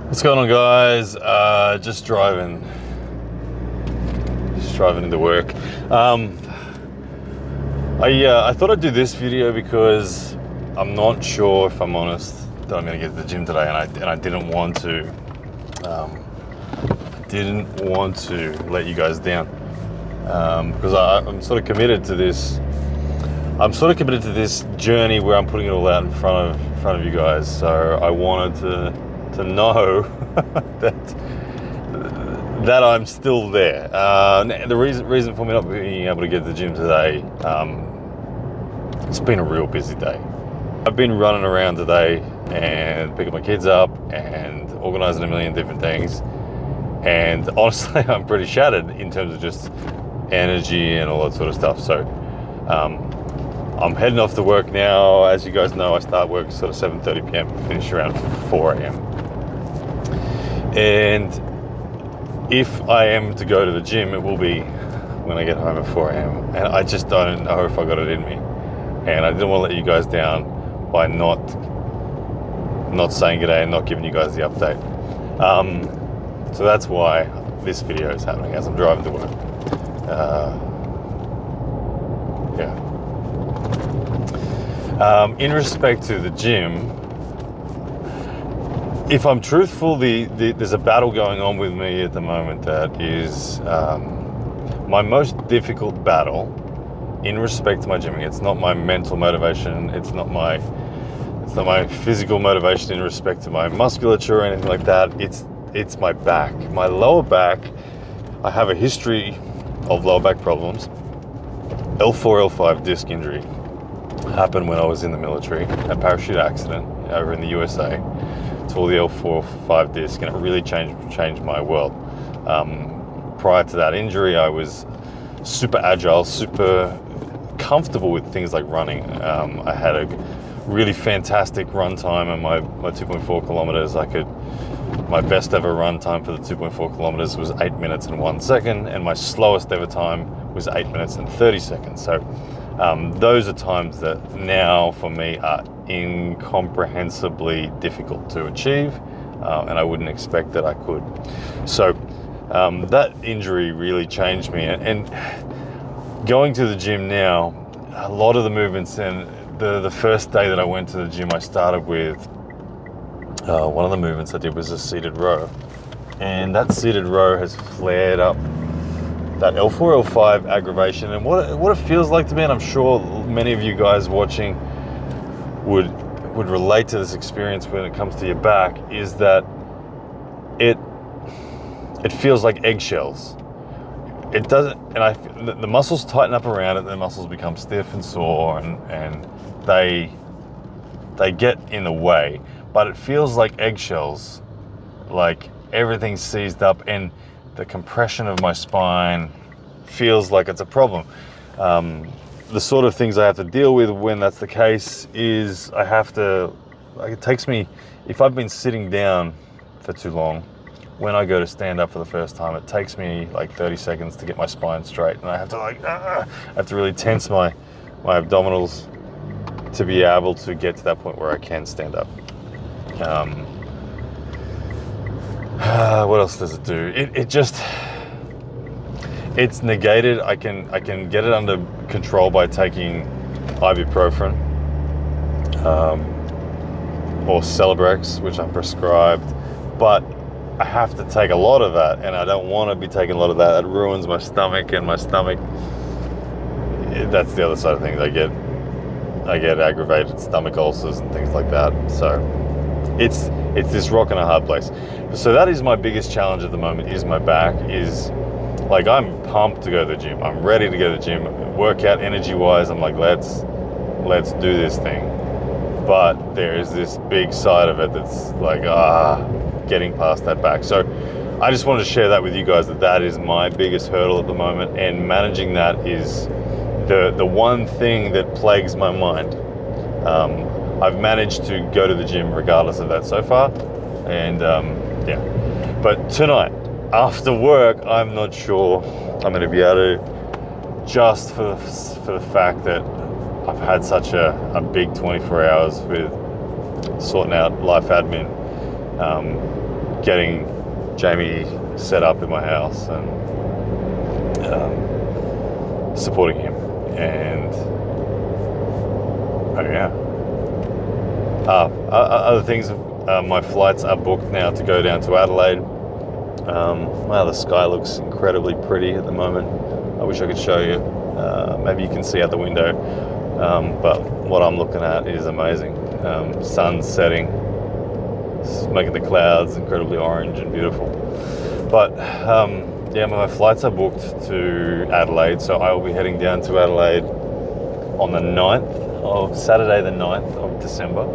What's going on, guys? Just driving into work. I thought I'd do this video because I'm not sure, if I'm honest, that I'm going to get to the gym today, and I didn't want to let you guys down because I'm sort of committed to this. I'm sort of committed to this journey where I'm putting it all out in front of you guys. So I wanted to know that I'm still there. The reason for me not being able to get to the gym today, it's been a real busy day. I've been running around today and picking my kids up and organising a million different things. And honestly, I'm pretty shattered in terms of just energy and all that sort of stuff. So I'm heading off to work now. As you guys know, I start work sort of 7:30 p.m. finish around 4 a.m. And if I am to go to the gym, it will be when I get home at 4 a.m. And I just don't know if I got it in me. And I didn't want to let you guys down by not saying good day and not giving you guys the update. So that's why this video is happening as I'm driving to work. In respect to the gym, if I'm truthful, there's a battle going on with me at the moment that is my most difficult battle in respect to my gymming. It's not my mental motivation. It's not my physical motivation in respect to my musculature or anything like that. It's my back, my lower back. I have a history of lower back problems. L4, L5 disc injury happened when I was in the military, a parachute accident over in the USA. Tore the L4, L5 disc, and it really changed my world. Prior to that injury, I was super agile, super comfortable with things like running. I had a really fantastic run time, and my 2.4 kilometers, my best ever run time for the 2.4 kilometers was 8 minutes and 1 second, and my slowest ever time was 8 minutes and 30 seconds. So those are times that now for me are incomprehensibly difficult to achieve, and I wouldn't expect that I could. So that injury really changed me, and going to the gym now, a lot of the movements, and the first day that I went to the gym, I started with one of the movements I did was a seated row, and that seated row has flared up that L4, L5 aggravation. And what it feels like to me, and I'm sure many of you guys watching would relate to this experience when it comes to your back, is that it feels like eggshells. It doesn't, and the muscles tighten up around it, the muscles become stiff and sore, and they get in the way, but it feels like eggshells, like everything's seized up, and the compression of my spine feels like it's a problem. The sort of things I have to deal with when that's the case is it takes me, if I've been sitting down for too long, when I go to stand up for the first time, it takes me like 30 seconds to get my spine straight, and I have to really tense my abdominals to be able to get to that point where I can stand up. What else does it do? It's negated. I can get it under control by taking ibuprofen or Celebrex, which I'm prescribed, but I have to take a lot of that, and I don't want to be taking a lot of that. It ruins my stomach, and my stomach, that's the other side of things. I get aggravated stomach ulcers and things like that. So it's this rock and a hard place. So that is my biggest challenge at the moment, is my back. Is like, I'm pumped to go to the gym. I'm ready to go to the gym, workout energy wise. I'm like, let's do this thing. But there is this big side of it that's like, getting past that back. So I just wanted to share that with you guys, that is my biggest hurdle at the moment, and managing that is the one thing that plagues my mind. I've managed to go to the gym regardless of that so far, and but tonight after work, I'm not sure I'm going to be able to, just for the fact that I've had such a big 24 hours with sorting out life admin, getting Jamie set up in my house and supporting him. And other things, my flights are booked now to go down to Adelaide. Wow, the sky looks incredibly pretty at the moment. I wish I could show you. Maybe you can see out the window, but what I'm looking at is amazing. Sun's setting, it's making the clouds incredibly orange and beautiful. But my flights are booked to Adelaide, so I will be heading down to Adelaide on the 9th, Saturday the 9th of December,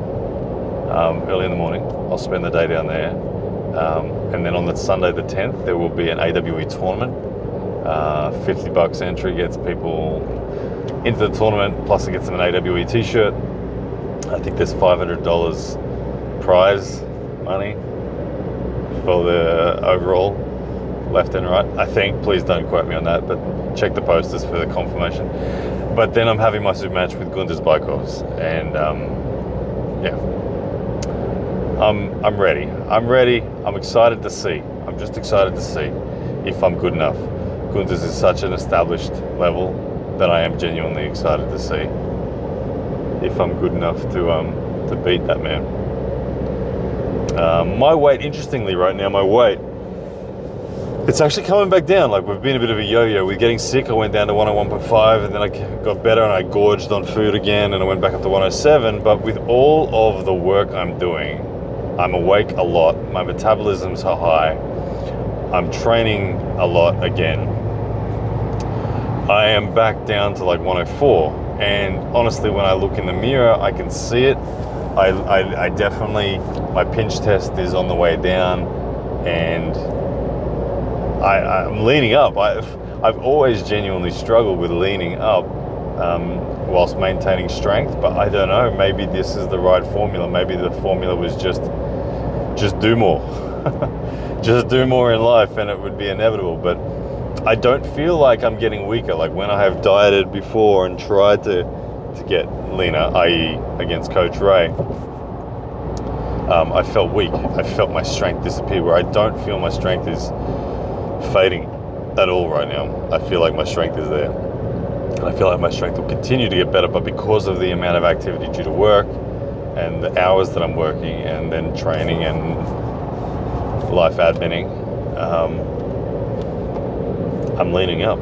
early in the morning. I'll spend the day down there. And then on the Sunday the 10th, there will be an AWE tournament. $50 entry gets people into the tournament, plus it gets them an AWE t-shirt. I think there's $500 prize money for the overall, left and right. I think, please don't quote me on that, but check the posters for the confirmation. But then I'm having my super match with Gunter Bajkovs, and I'm ready. I'm excited to see. I'm just excited to see if I'm good enough. Gunter's is such an established level that I am genuinely excited to see if I'm good enough to beat that man. My weight, interestingly, right now, it's actually coming back down. Like, we've been a bit of a yo-yo. With getting sick, I went down to 101.5, and then I got better and I gorged on food again, and I went back up to 107. But with all of the work I'm doing, I'm awake a lot. My metabolisms are high. I'm training a lot again. I am back down to like 104. And honestly, when I look in the mirror, I can see it. I definitely, my pinch test is on the way down, and I'm leaning up. I've always genuinely struggled with leaning up whilst maintaining strength, but I don't know, maybe this is the right formula. Maybe the formula was just do more. Just do more in life and it would be inevitable. But I don't feel like I'm getting weaker. Like when I have dieted before and tried to get leaner, i.e. against Coach Ray, I felt weak. I felt my strength disappear, where I don't feel my strength is fading at all right now. I feel like my strength is there. And I feel like my strength will continue to get better, but because of the amount of activity due to work and the hours that I'm working and then training and life adminning, I'm leaning up.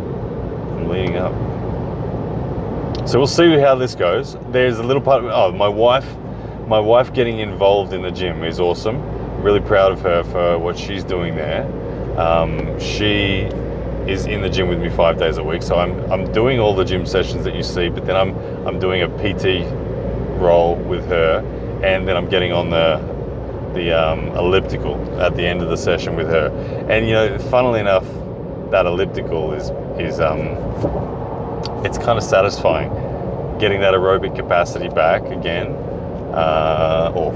So we'll see how this goes. There's a little part of my wife getting involved in the gym is awesome. Really proud of her for what she's doing there. She is in the gym with me 5 days a week, so I'm doing all the gym sessions that you see, but then I'm doing a PT role with her, and then I'm getting on the elliptical at the end of the session with her. And funnily enough, that elliptical is it's kind of satisfying, getting that aerobic capacity back again, or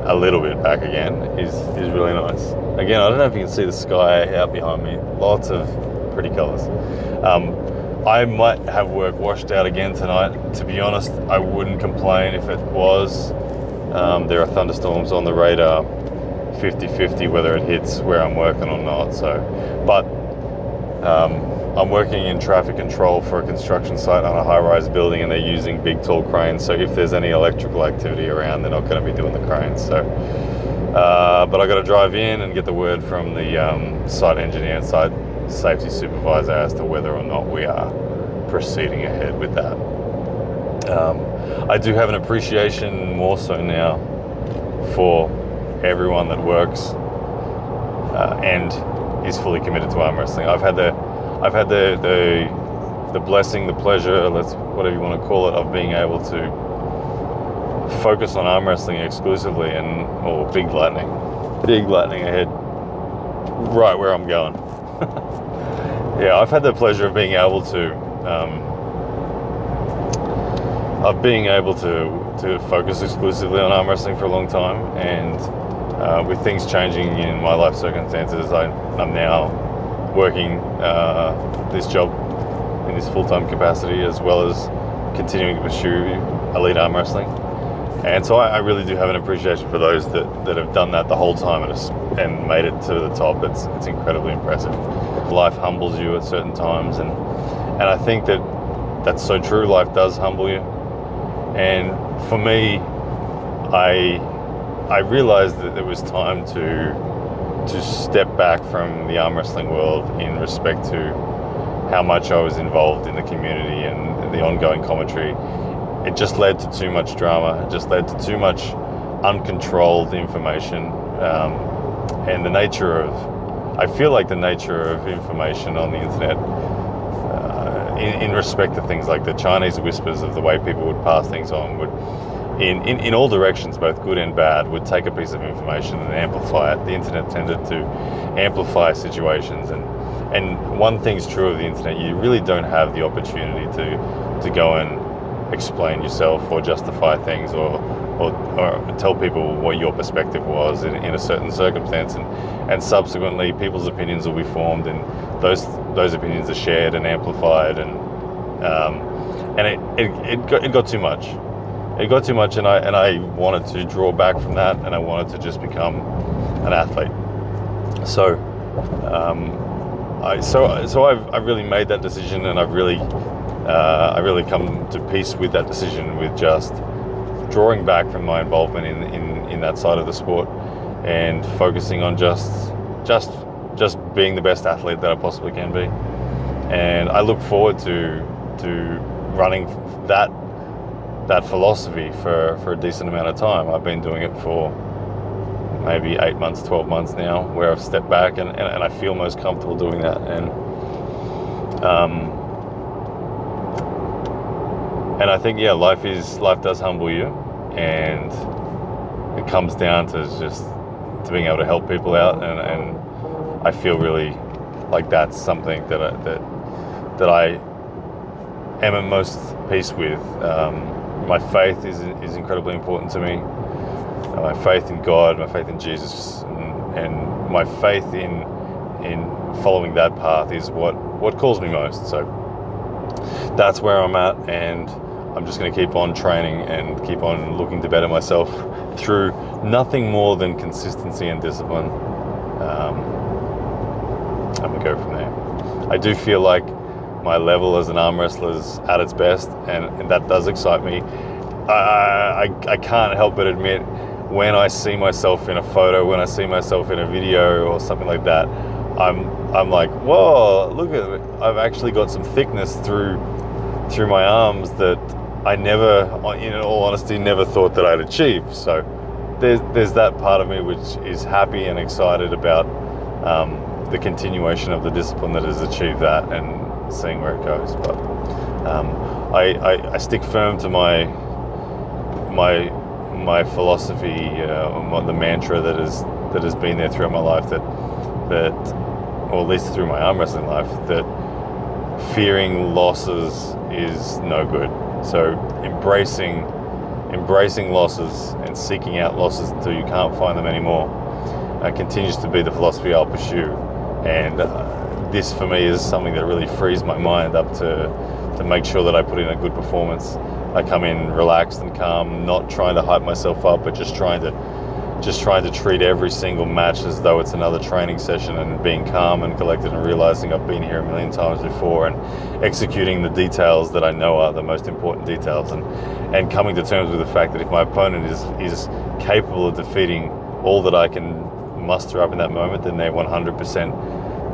a little bit back again, is really nice. Again, I don't know if you can see the sky out behind me. Lots of pretty colors. I might have work washed out again tonight. To be honest, I wouldn't complain if it was. There are thunderstorms on the radar, 50-50 whether it hits where I'm working or not. But I'm working in traffic control for a construction site on a high-rise building, and they're using big, tall cranes. So if there's any electrical activity around, they're not going to be doing the cranes. So, but I got to drive in and get the word from the site engineer and site safety supervisor as to whether or not we are proceeding ahead with that. I do have an appreciation more so now for everyone that works and is fully committed to arm wrestling. I've had the blessing, the pleasure, whatever you want to call it, of being able to focus on arm wrestling exclusively, and big lightning ahead, right where I'm going. Yeah, I've had the pleasure of being able to focus exclusively on arm wrestling for a long time, and with things changing in my life circumstances, I'm now working this job in this full-time capacity, as well as continuing to pursue elite arm wrestling. And so I really do have an appreciation for those that have done that the whole time and made it to the top. It's incredibly impressive. Life humbles you at certain times, and I think that's so true. Life does humble you. And for me, I realized that it was time to step back from the arm wrestling world in respect to how much I was involved in the community and the ongoing commentary. It just led to too much drama. It just led to too much uncontrolled information. And the nature of, I feel like the nature of information on the internet, in respect to things like the Chinese whispers of the way people would pass things on, would, in all directions, both good and bad, would take a piece of information and amplify it. The internet tended to amplify situations, and one thing's true of the internet: you really don't have the opportunity to go and explain yourself or justify things or tell people what your perspective was in a certain circumstance, and subsequently people's opinions will be formed, and those opinions are shared and amplified, and it got too much. It got too much, and I wanted to draw back from that, and I wanted to just become an athlete. So I've really made that decision, and I really come to peace with that decision, with just drawing back from my involvement in that side of the sport and focusing on just being the best athlete that I possibly can be. And I look forward to running that philosophy for a decent amount of time. I've been doing it for maybe 8 months, 12 months now, where I've stepped back and I feel most comfortable doing that. And I think, life does humble you, and it comes down to being able to help people out, and I feel really like that's something that I am at most peace with. My faith is incredibly important to me. My faith in God, my faith in Jesus, and my faith in following that path is what calls me most. So that's where I'm at, and I'm just going to keep on training and keep on looking to better myself through nothing more than consistency and discipline. I'm going to go from there. I do feel like my level as an arm wrestler is at its best, and that does excite me. I can't help but admit, when I see myself in a photo, when I see myself in a video or something like that, I'm like, whoa, look at it. I've actually got some thickness through my arms that I never, in all honesty, never thought that I'd achieve. So there's that part of me which is happy and excited about the continuation of the discipline that has achieved that, and seeing where it goes. But I stick firm to my philosophy, the mantra that has been there throughout my life, that or at least through my arm wrestling life, that fearing losses is no good. So embracing losses and seeking out losses until you can't find them anymore continues to be the philosophy I'll pursue. And this for me is something that really frees my mind up to make sure that I put in a good performance. I come in relaxed and calm, not trying to hype myself up, but just trying to treat every single match as though it's another training session, and being calm and collected and realizing I've been here a million times before, and executing the details that I know are the most important details, and coming to terms with the fact that if my opponent is capable of defeating all that I can muster up in that moment, then they're 100%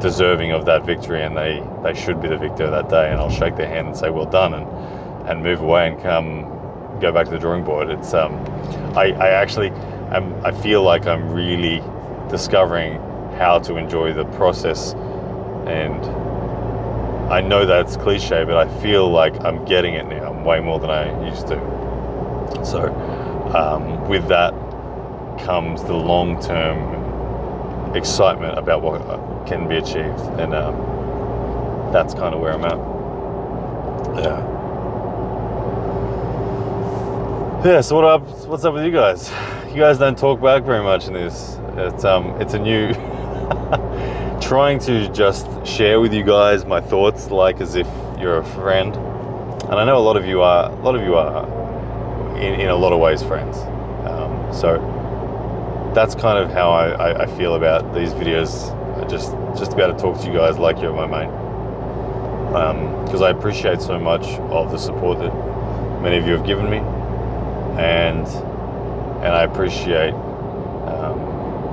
deserving of that victory, and they should be the victor that day, and I'll shake their hand and say well done, and move away and go back to the drawing board. It's I feel like I'm really discovering how to enjoy the process, and I know that's cliche, but I feel like I'm getting it now way more than I used to. So with that comes the long-term excitement about what can be achieved, and that's kind of where I'm at. Yeah, so what's up with you guys? You guys don't talk back very much in this. It's a new trying to just share with you guys my thoughts like as if you're a friend. And I know a lot of you are in a lot of ways friends. So that's kind of how I feel about these videos. Just to be able to talk to you guys like you're my mate, because I appreciate so much of the support that many of you have given me, and I appreciate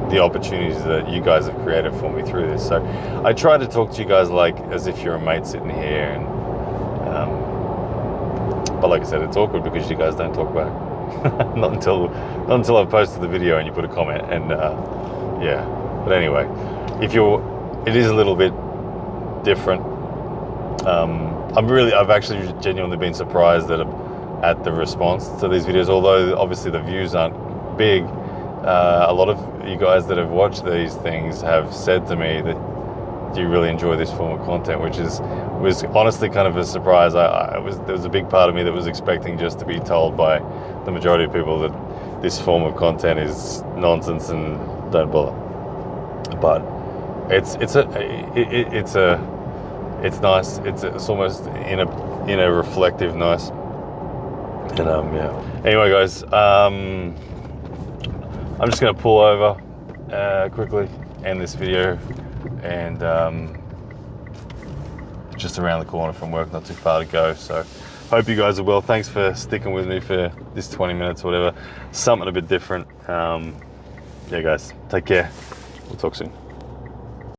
the opportunities that you guys have created for me through this. So I try to talk to you guys like as if you're a mate sitting here, and but like I said, it's awkward because you guys don't talk back. not until I've posted the video and you put a comment, and yeah. But anyway, it is a little bit different. I've actually genuinely been surprised at the response to these videos, although obviously the views aren't big. A lot of you guys that have watched these things have said to me that do you really enjoy this form of content, which was honestly kind of a surprise. There was a big part of me that was expecting just to be told by the majority of people that this form of content is nonsense and don't bother. But it's nice. It's almost in a reflective nice. And yeah. Anyway, guys, I'm just gonna pull over quickly, end this video, and just around the corner from work, not too far to go. So hope you guys are well. Thanks for sticking with me for this 20 minutes or whatever. Something a bit different. Yeah, guys, take care. We'll talk soon.